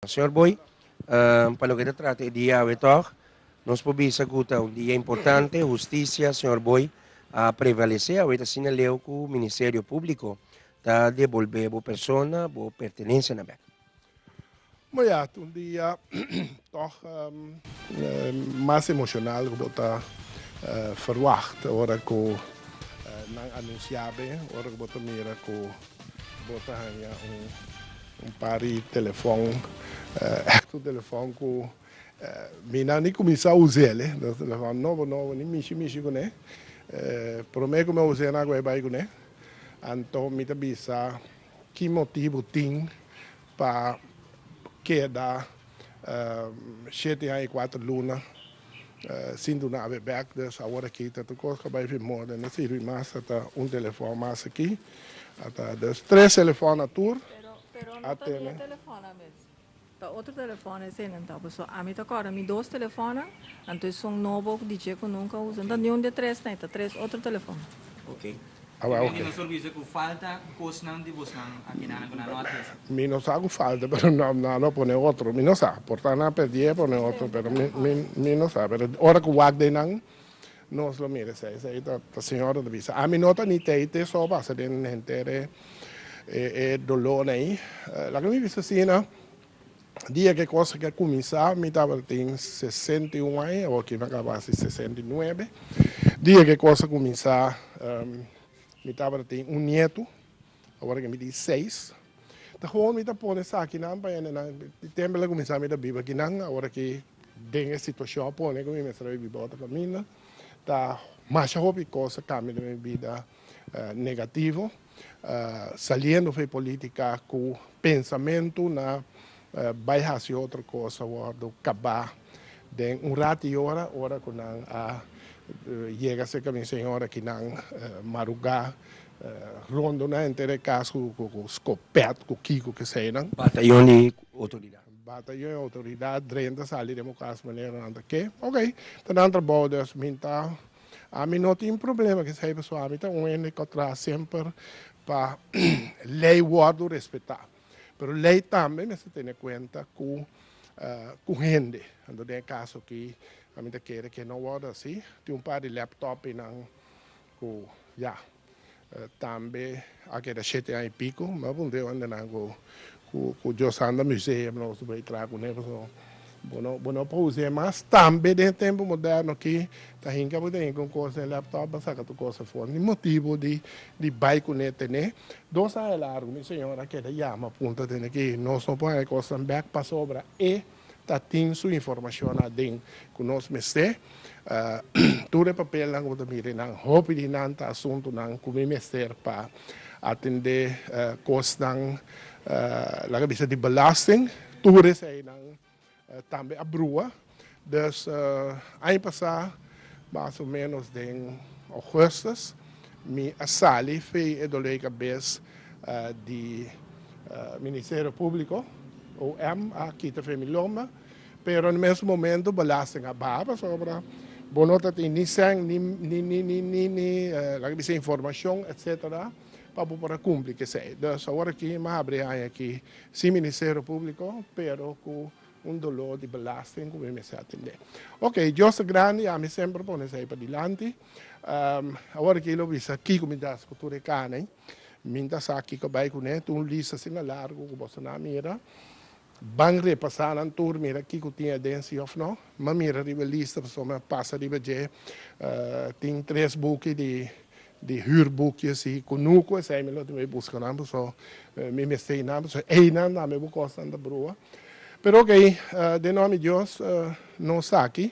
Senhor Boy, para lo que se trata de día de hoy, nos podemos agutar un día importante, justicia, senhor Boy, a prevalecer, ahorita sinaleu que o Ministério Público está devolver a persona, a pertenência na BEC. Maar ja, toen die toch mais emocional que bota verwacht, ora que nang anunciabe, ora que bota mira que bota hanya pari telefone, echt telefone que mina ni começar a usar, né? Telefone novo, ni mishi com né. Por me como usar na agora vai com né. Então me tabisa que motivo tem para queda 7 luna sin do nave back dus agora aqui tá tudo que vai vir moda né se mais tá telefone mais aqui tá dus 3 telefones a tour pero não até né telefone mesmo tá outro telefone sem então pessoal a mim tá agora me 2 telefones então são novo DJ que nunca usa então nenhum de 3 tem tá 3 outro telefone. Ok. Ok. Não serviço que falta, coisa não de você aqui na nota. Mi no sa falta, pero no pone otro. Mi no sa, portar na perdi pone otro, pero mi no sa. Pero ora que wag de nang, nos lo mire, se ta senhora de visa. A mi nota ni te so basa den gente dolor aí. La que mi visa sina, dia que coisa que começar, mi tava tem 61 anos, ou que vai acabar 69. Dia que coisa começar, mi tava tem neto, agora que me diz 6. Tá gewoon me tá pondo essa aqui na ampa na tempo lá começar me tá biba aqui na agora que tem a situação pone como me serve biba outra caminho tá mais hobby coisa cambia na minha vida negativo saliendo foi política com pensamento na baixar outra coisa do acabar de rato e hora quando a chega a ser que a minha senhora aqui na madrugada rondo na inteira caso com escopeta, com kiko que sei não. Batalhão de autoridade. Batalhão de autoridade, renda salir democracia maneira anda que, ok. Então outra bodas minta, a mim não tem problema que sei pessoal, a mim tá ene contra sempre para lei guardo respeitar. Pero lei também me se tem conta com gente, ando de caso que a mim tá querer que não guarda assim, tem par de laptop não com já também aqui da 7 anos e pico, mas bom Deus ainda não com Deus anda museu, nós vai trago né, bueno para usar, mas também de tempo moderno que tá hinca poder com coisa em laptop, saca tu coisa fora, nem motivo de bike né, né, 2 anos largo, minha senhora que da chama punta de que nós não põe coisa back para sobra e tá tem sua informação dentro que nós mestre tudo papel lang mo mire nang hopi di nanta assunto nang kumimester pa atender cost nang laga bisa di belasting tudo sa nang também a brua dus ano passado mais ou menos em agosto mi asali foi edolega bes de Ministério Público o aqui da família Loma pero no mesmo momento belasting a baba sobra bonota tem ni sang ni la que informação etc para cumprir que sei então agora que mais abre aqui sim Ministério Público pero com dolor de belasting como me se atender ok Deus grande a mim sempre põe isso aí para diante agora que eu vi aqui como das cultura cana minta aqui que vai com neto lista assim largo que você não mira bang repassar na tour mira aqui que tinha dense of não mas mira riba lista pessoa passa riba je tem 3 book de huurboekjes die konuko zijn me laten we buscar na so me mestei na so na me busco anda broa pero ok de nome Deus não está aqui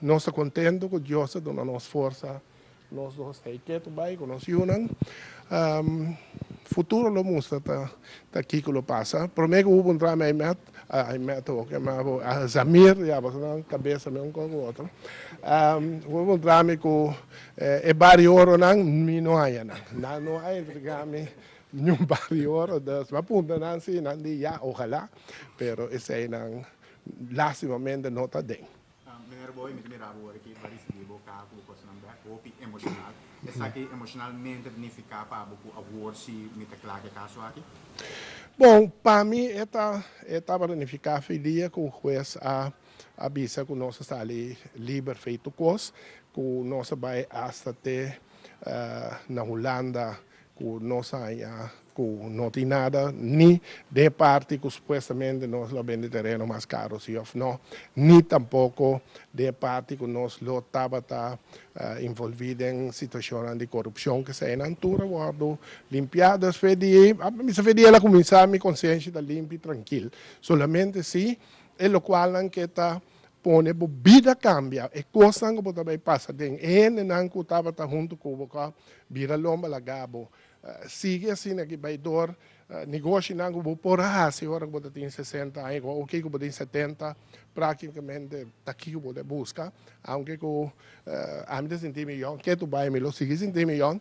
não está contento com Deus dona nos força nós dois quieto vai com nós unan futuro lo mostra tá aqui que lo passa prometo que o drama é met ook maar Zamir ja was een cabeça met een com outro o drama que é barrioro nang mino haya nang no hay drama nenhum barrioro das mas punta nang si nang di ja ojalá pero esse nang lastimamente nota den Meneer Boy, met meer aboor aqui, para receber o carro, o coisa não é, o emocional. Essa aqui emocionalmente significa para o award se me te claro caso aqui. Bom, para mim, estava planificado o dia que o juiz avisa que nós está ali livre feito coisa, que nós vai até na Holanda, que nós que não tem nada, nem de parte que supostamente nós lo vende terreno mais caro, se ou não, nem tampouco de parte que nós lo estava envolvido em situações de corrupção que se na altura, guardo, limpiadas, se fedia ela começar a minha consciência limpa e tranquila, solamente se, é o qual que está pone bo vida cambia e coisa que pode vai passar den não que estava junto com o que vira lomba lagabo sigue assim que vai dor negócio não que por se agora que tem 60 anos ou que tem 70 praticamente daqui que pode buscar aunque que a mim senti melhor que tu vai me lo sigue senti melhor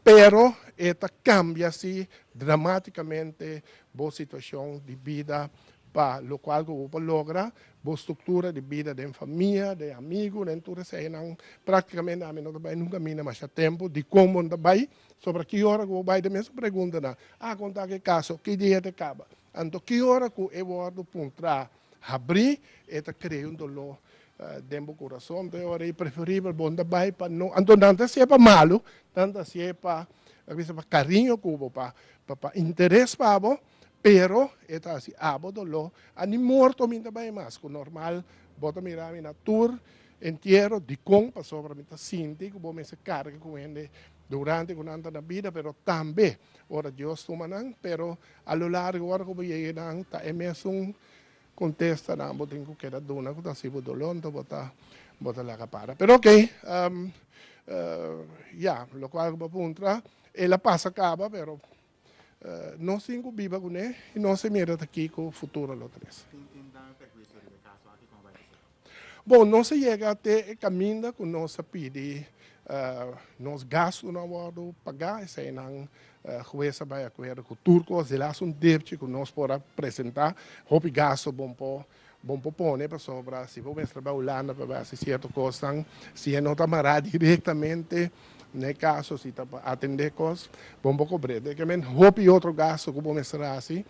pero esta cambia assim dramaticamente boa situação de vida para lo qual que logra boa estrutura de vida de família, de amigos, então se não praticamente a mim não vai nunca mina mais tempo de como não vai sobre que hora que vai de mesmo pergunta na contar que caso que dia te acaba então que hora que eu vou pontar abrir eta criando lo dentro do coração então hora é preferível bom vai para não então tanto se é para malo tanto se é para carinho cubo para interesse para pero eta assim abodolo ani morto minta bem mais que normal bota mirar na tour inteiro de com para sobre minta sinti que bom se carga com ele durante com anda na vida pero também ora Deus tumanan pero a lo largo ora como llegan ta emerson contesta na botin ko queda dona ko ta sibo dolon to bota la capara pero ok ya lo qual ko puntra e la passa acaba pero não se viva com ele e não se mira aqui com o futuro do três. Bom, não se chega até caminho com nós pede nós gastos não vamos pagar se não juiz vai acorrer com turcos de lá um débito que nós podemos apresentar houve gasto bom pôr para sobrar se vamos trabalhar Holanda para ver se certo coisa se não está diretamente no caso, se está atender coisas, bom para cobrar. De que men, houve outro gasto que vamos ser assim,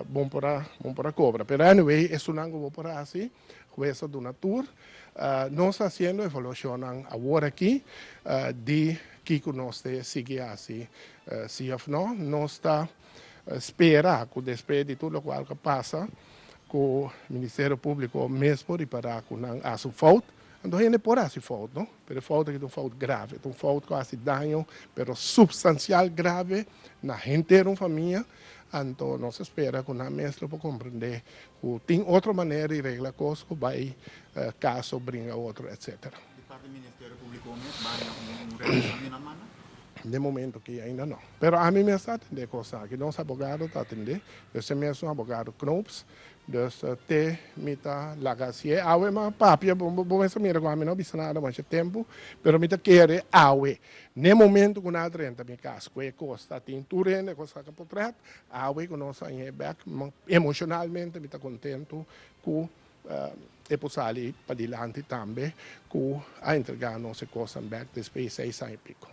bom para cobrar. Pero anyway, isso não vou para assim, coisa do natur. Nós fazendo evolução agora aqui, de que nós seguir assim, se não, nós está esperar que depois de tudo o qual que passa, que o Ministério Público mesmo reparar com a sua falta. Então, ele pode ser falta, não? Pero falta que é um falta grave, um falta que faz dano, pero substancial grave na inteira família. Então, nós espera que a mestra possa compreender que tem outra maneira de reglar coisas que vai caso brinca outro, etc. De parte do Ministério Público, vai revisão na mano? De momento que ainda não. Pero a mim me está atendendo coisa que nosso advogado está atendendo. Eu sou mesmo advogado Knops. Dus te mita lagasie awe ma papia bom essa mira com a mim não bisa nada mais tempo pero mita querer awe no momento com nada renta minha casa que costa tem turene costa que potret awe com nossa em back emocionalmente mita contento com e possa ali para dilante também com a entregar nossa coisa back depois 6 anos e pico.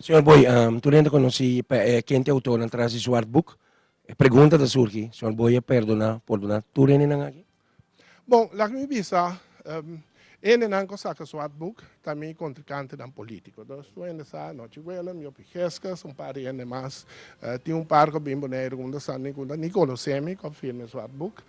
Senhor Boy, tu ainda conhece quem é autor na trás de Swart Book? Pergunta da surgi, senhor Boy, perdona, tu rin nang aqui? Bom, lá que me visa, ele não consegue Swart Book, também contrincante da político. Então, tu ainda sabe, não te vela, meu pichescas, par de anos mais, tinha parque bem bonito, quando sabe, quando Nicolo Semi, que firme Swart Book,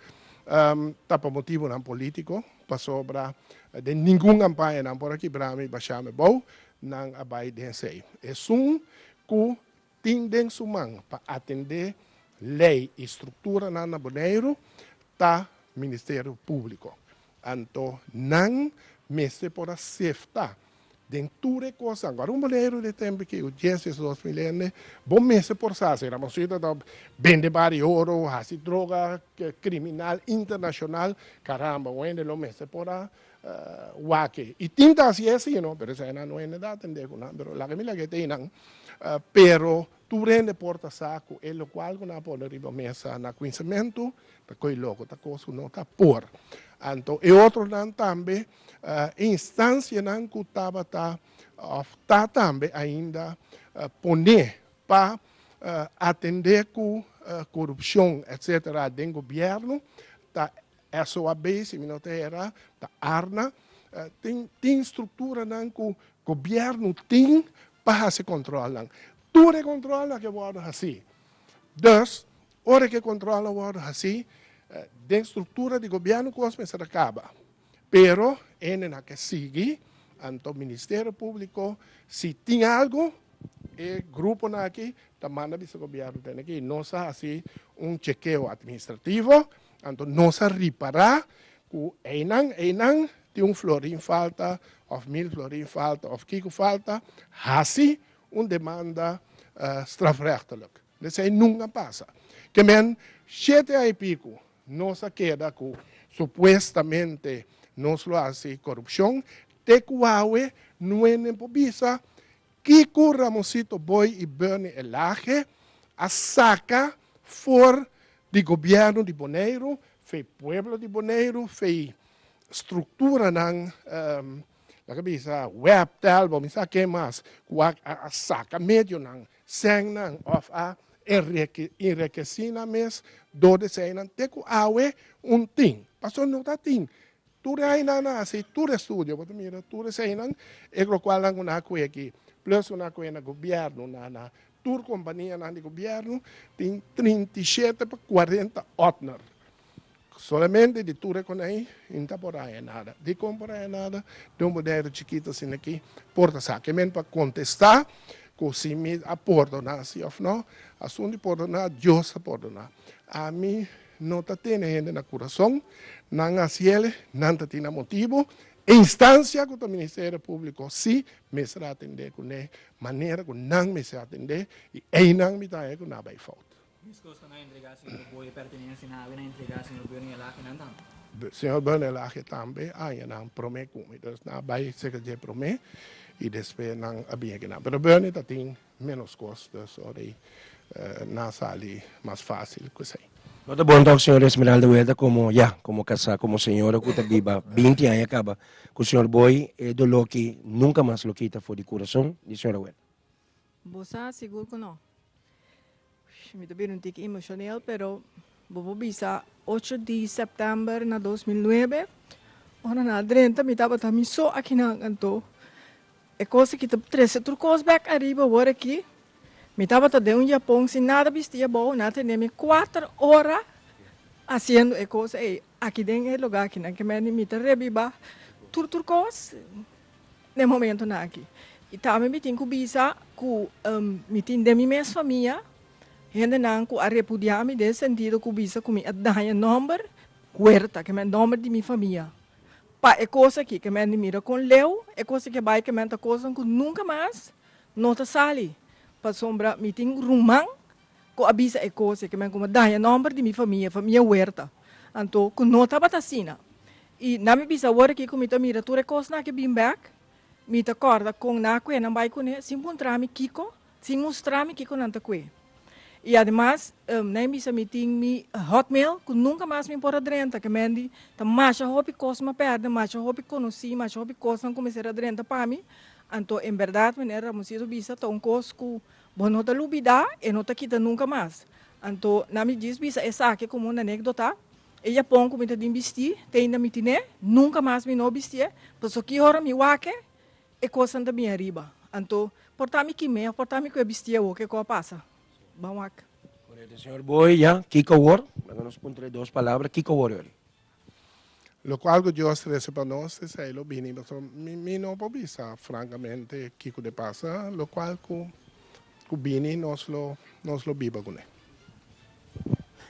tá por motivo não político, passou para de nenhuma campanha não por aqui para mim baixar me bom, não abai de sei. É que tem sumang para atender lei e estrutura na Boneiro tá Ministério Público. Então, não mestre por acertar dentro de coisa. Agora, Boneiro de tempo que o 10 2 milênios, bom mestre por saber, era uma coisa de vende barrio ouro, assim, droga, criminal internacional, caramba, o ende lo mestre por wake. E tinta assim, assim, não, pero essa não é nada atender com nada, pero la que me la que tem, pero tu rende porta saco e lo qual na pode riba mesa na conhecimento da coi logo da coisa não tá por então e outro não também instância não que tava tá também ainda poner para atender com corrupção, etc., do governo, da SOAB, se não era, da ARNA, tem estrutura que o governo tem para se controlar. Tudo controla que pode assim. Dus, hora que controla pode assim, da estrutura de governo coisa se acaba. Pero, na que sigue, ante o Ministério Público, se tem algo, o grupo aqui, da manda do governo tem aqui, nós assim chequeo administrativo, então nós reparar que einang tem florim falta, of 1000 florim falta, of kiko falta, assim demanda strafrechtelijk. Dat nunca passa. Que men 7 anos e pico, nós queda com supostamente nós lo hace corrupção, te kuawe não é nem pobisa, que Ramosito Boy e Bernie Elage a saca for de governo de Bonaire, fez pueblo de Bonaire, fez estrutura ng web tel, vamos dizer que mais, a saca meio ng sang ng of a enriquecina mes do de sei ng teku awe ting, passou não tá ting. Tudo aí na assim, tudo estúdio, você mira, tudo sei ng lo qual lang una aqui, plus una na governo na tour companhia na de governo tem 37 para 40 ordner. Solamente de tudo com aí, não está por aí nada. De comprar nada, de modelo chiquito assim aqui, porta saquemento para contestar, que se me aporta assim ou não, assunto de porta nada, Deus aporta nada. A mim não está tendo ainda no coração, não há cielo, não está tendo motivo. Instância que o Ministério Público sim me será atender com a maneira que não me será atender e não me está com nada de falta. Discusso na entregar senhor Boy pertinência na ave na entregar senhor Bernie Elake não. Senhor Bernie Elake também, não promete com então na vai secretário promete e depois não havia que não. Mas Bernie tem menos custos, aí na sala mais fácil que sei. No te bom toque, senhor Esmeralda Huerta, como casar, como senhora que está viva 20 anos acaba com o senhor Boy, do lo que nunca mais lo quita fora de coração de senhora Huerta. Bosa, seguro que não. Me também não tique emocional, pero vou bisa 8 de setembro de 2009, ora na 30 me tava também só aqui na canto. É coisa que te 13 turcos back arriba agora aqui. Me estava dando um Japão sem nada vestia bom, nada nem 4 horas fazendo a coisa. Aqui dentro é lugar que não que me rebiba turcos no momento não aqui. E também me tem que bisa que me tem de minha família, ainda não que a repudiar me desse sentido que bisa que me dá o número quarta que é o número de minha família. Pa é coisa aqui que me mira com leu, é coisa que vai que me tá coisa que nunca mais não tá sali. Para sombra meeting rumang ko abisa e coisa que me como dá o número de minha família huerta. Então, com nota batasina. E na minha bisa agora que como tá mira tudo coisa na que bim back, me tá corda com na que não vai com né, sem encontrar me Kiko, sem mostrar me Kiko não tá que. E además, na bisa meeting me hotmail, que nunca mais me pôr adrenta, que me di, tá mais hopi coisa me perde, mais hopi conheci, mais hopi coisa não comecei a adrenta para mim. Então, em verdade, maneira, vamos ir bisa tão coisa que bom não tá lubida e não tá quita nunca mais. Então, na me diz bisa essa aqui como uma anedota, ela põe como de vestir, tem ainda me tine, nunca mais me não vestir, por isso que hora me wake e coisa da minha riba. Então, portar-me que me, portar-me que eu vestia o que passa. Vamos aqui. Correto, senhor Boy, Kiko War, nos pontre 2 palavras, Kiko War. Lo qual que Deus trouxe para nós, é o bem, mas me não pode pensar, francamente, que de passa, lo qual que bem nós lo viva com ele.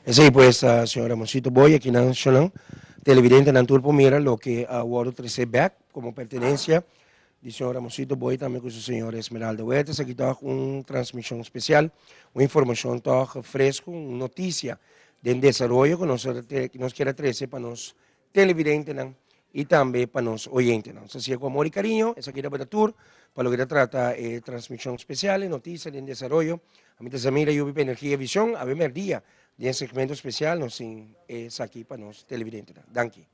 Ese pues, señora Mosito Boy, aquí en Nacional, televidente en Turpo mira lo que a World 13 Back como pertenencia de señora Mosito Boy, también con su señora Esmeralda Huerta, aquí está una transmisión especial, una información fresca, una noticia de desarrollo que nos quiere 13 para nos televidentes y también para nos oyentes. Así que con amor y cariño, esa aquí para tour, para lo que trata transmisión especial, noticias de desarrollo. A mí te mira, yo vivo energía y visión, a ver el día de segmento especial, nos aquí para nos televidentes. Danke.